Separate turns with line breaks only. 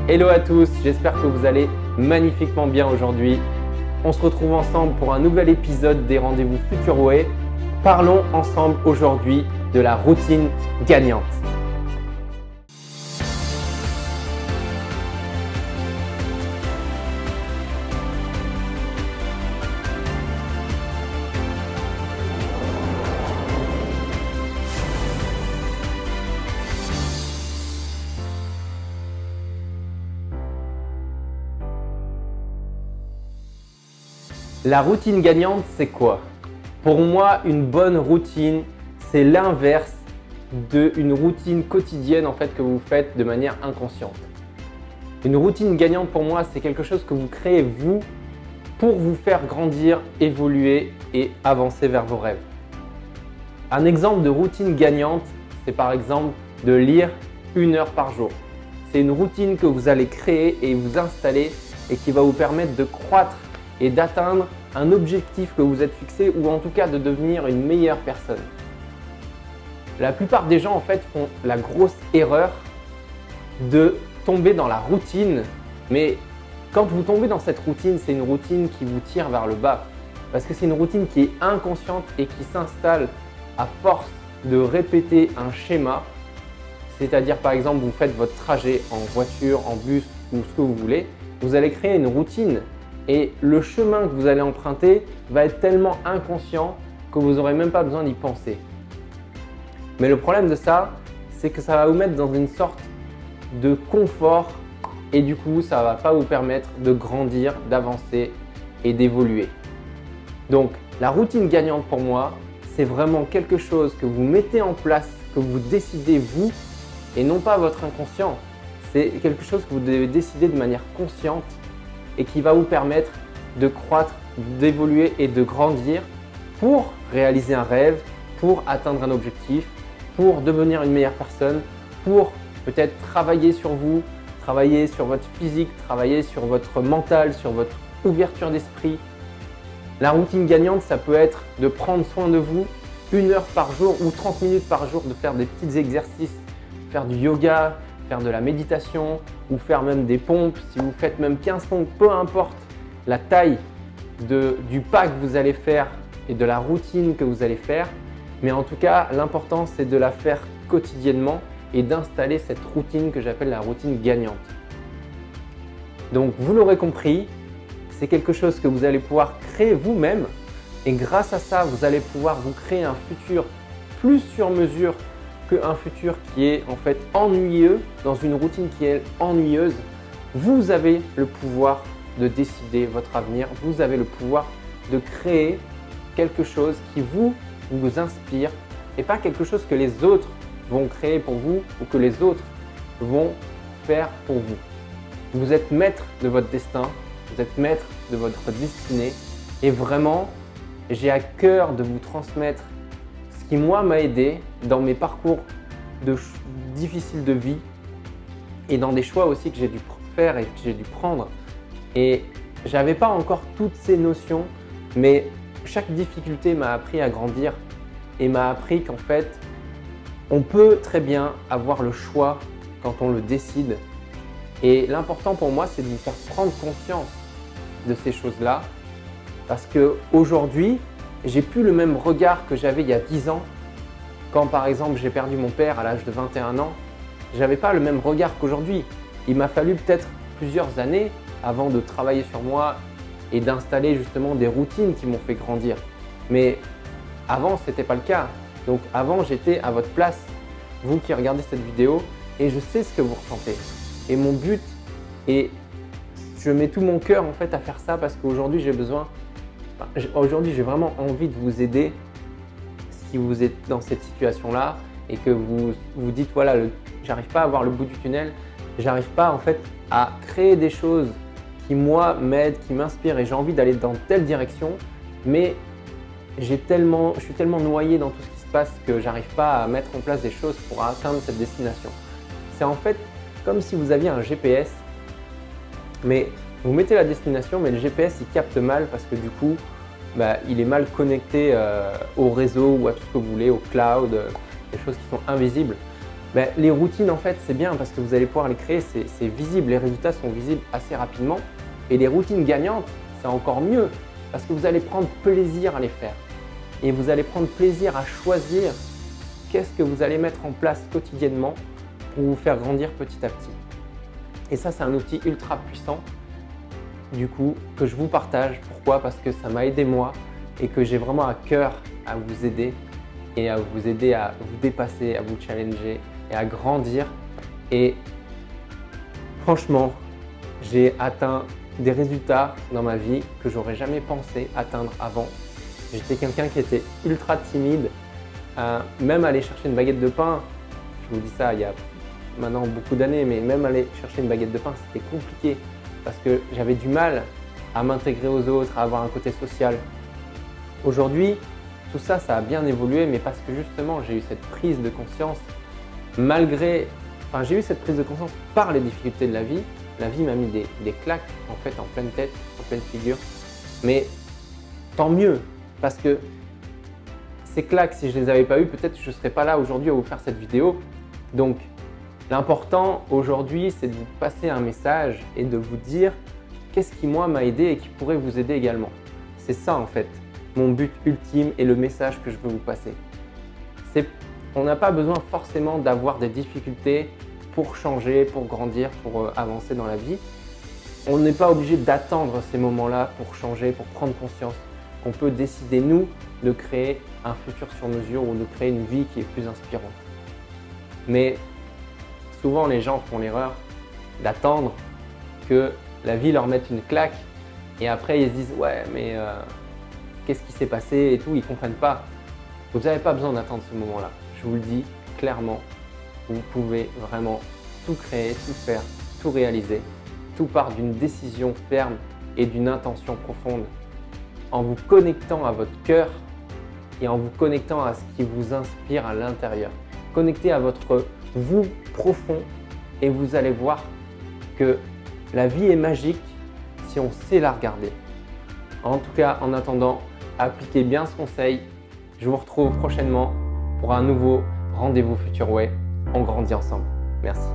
Hello à tous, j'espère que vous allez magnifiquement bien aujourd'hui. On se retrouve ensemble pour un nouvel épisode des Rendez-vous Future Way. Parlons ensemble aujourd'hui de la routine gagnante. La routine gagnante, c'est quoi? Pour moi, une bonne routine, c'est l'inverse d'une routine quotidienne en fait, que vous faites de manière inconsciente. Une routine gagnante pour moi, c'est quelque chose que vous créez vous pour vous faire grandir, évoluer et avancer vers vos rêves. Un exemple de routine gagnante, c'est par exemple de lire 1 heure par jour. C'est une routine que vous allez créer et vous installer et qui va vous permettre de croître et d'atteindre un objectif que vous êtes fixé ou en tout cas de devenir une meilleure personne. La plupart des gens en fait font la grosse erreur de tomber dans la routine, mais quand vous tombez dans cette routine, c'est une routine qui vous tire vers le bas parce que c'est une routine qui est inconsciente et qui s'installe à force de répéter un schéma, c'est-à-dire par exemple vous faites votre trajet en voiture, en bus ou ce que vous voulez, vous allez créer une routine. Et le chemin que vous allez emprunter va être tellement inconscient que vous n'aurez même pas besoin d'y penser. Mais le problème de ça, c'est que ça va vous mettre dans une sorte de confort et du coup, ça ne va pas vous permettre de grandir, d'avancer et d'évoluer. Donc, la routine gagnante pour moi, c'est vraiment quelque chose que vous mettez en place, que vous décidez vous et non pas votre inconscient. C'est quelque chose que vous devez décider de manière consciente et qui va vous permettre de croître, d'évoluer et de grandir pour réaliser un rêve, pour atteindre un objectif, pour devenir une meilleure personne, pour peut-être travailler sur vous, travailler sur votre physique, travailler sur votre mental, sur votre ouverture d'esprit. La routine gagnante, ça peut être de prendre soin de vous 1 heure par jour ou 30 minutes par jour, de faire des petits exercices, faire du yoga, faire de la méditation ou faire même des pompes. Si vous faites même 15 pompes, peu importe la taille du pas que vous allez faire et de la routine que vous allez faire. Mais en tout cas, l'important, c'est de la faire quotidiennement et d'installer cette routine que j'appelle la routine gagnante. Donc, vous l'aurez compris, c'est quelque chose que vous allez pouvoir créer vous-même et grâce à ça, vous allez pouvoir vous créer un futur plus sur mesure qu'un futur qui est en fait ennuyeux, dans une routine qui est ennuyeuse. Vous avez le pouvoir de décider votre avenir, vous avez le pouvoir de créer quelque chose qui vous inspire et pas quelque chose que les autres vont créer pour vous ou que les autres vont faire pour vous. Vous êtes maître de votre destin, vous êtes maître de votre destinée et vraiment, j'ai à cœur de vous transmettre ce qui moi m'a aidé dans mes parcours difficiles de vie et dans des choix aussi que j'ai dû faire et que j'ai dû prendre. Et j'avais pas encore toutes ces notions, mais chaque difficulté m'a appris à grandir et m'a appris qu'en fait, on peut très bien avoir le choix quand on le décide. Et l'important pour moi, c'est de vous faire prendre conscience de ces choses-là parce qu'aujourd'hui, j'ai plus le même regard que j'avais il y a 10 ans. Quand par exemple j'ai perdu mon père à l'âge de 21 ans, je n'avais pas le même regard qu'aujourd'hui. Il m'a fallu peut-être plusieurs années avant de travailler sur moi et d'installer justement des routines qui m'ont fait grandir. Mais avant, ce n'était pas le cas. Donc avant, j'étais à votre place, vous qui regardez cette vidéo, et je sais ce que vous ressentez. Et mon but, et je mets tout mon cœur en fait à faire ça parce qu'aujourd'hui, j'ai vraiment envie de vous aider si vous êtes dans cette situation-là et que vous vous dites voilà, j'arrive pas à voir le bout du tunnel, j'arrive pas en fait à créer des choses qui moi m'aident, qui m'inspirent et j'ai envie d'aller dans telle direction, mais je suis tellement noyé dans tout ce qui se passe que j'arrive pas à mettre en place des choses pour atteindre cette destination. C'est en fait comme si vous aviez un GPS, mais vous mettez la destination, mais le GPS il capte mal parce que du coup, il est mal connecté au réseau ou à tout ce que vous voulez, au cloud, des choses qui sont invisibles. Ben, les routines, en fait, c'est bien parce que vous allez pouvoir les créer, c'est visible, les résultats sont visibles assez rapidement. Et les routines gagnantes, c'est encore mieux parce que vous allez prendre plaisir à les faire. Et vous allez prendre plaisir à choisir qu'est-ce que vous allez mettre en place quotidiennement pour vous faire grandir petit à petit. Et ça, c'est un outil ultra puissant, du coup, que je vous partage. Pourquoi? Parce que ça m'a aidé moi et que j'ai vraiment à cœur à vous aider et à vous aider à vous dépasser, à vous challenger et à grandir. Et franchement, j'ai atteint des résultats dans ma vie que j'aurais jamais pensé atteindre avant. J'étais quelqu'un qui était ultra timide, même aller chercher une baguette de pain, je vous dis ça il y a maintenant beaucoup d'années, mais même aller chercher une baguette de pain, c'était compliqué parce que j'avais du mal à m'intégrer aux autres, à avoir un côté social. Aujourd'hui, tout ça, ça a bien évolué, mais parce que justement, j'ai eu cette prise de conscience j'ai eu cette prise de conscience par les difficultés de la vie. La vie m'a mis des claques en fait en pleine tête, en pleine figure. Mais tant mieux, parce que ces claques, si je ne les avais pas eues, peut-être que je ne serais pas là aujourd'hui à vous faire cette vidéo. Donc, l'important aujourd'hui, c'est de vous passer un message et de vous dire qu'est-ce qui moi m'a aidé et qui pourrait vous aider également. C'est ça en fait, mon but ultime et le message que je veux vous passer. On n'a pas besoin forcément d'avoir des difficultés pour changer, pour grandir, pour avancer dans la vie. On n'est pas obligé d'attendre ces moments-là pour changer, pour prendre conscience qu'on peut décider, nous, de créer un futur sur mesure ou de créer une vie qui est plus inspirante. Mais souvent, les gens font l'erreur d'attendre que la vie leur mette une claque et après, ils se disent « ouais, mais qu'est-ce qui s'est passé ?» et tout, ils ne comprennent pas. Vous n'avez pas besoin d'attendre ce moment-là. Je vous le dis clairement, vous pouvez vraiment tout créer, tout faire, tout réaliser. Tout part d'une décision ferme et d'une intention profonde. En vous connectant à votre cœur et en vous connectant à ce qui vous inspire à l'intérieur. Connectez à votre vous profond et vous allez voir que la vie est magique si on sait la regarder. En tout cas, en attendant, appliquez bien ce conseil. Je vous retrouve prochainement pour un nouveau rendez-vous Future Way. On grandit ensemble. Merci.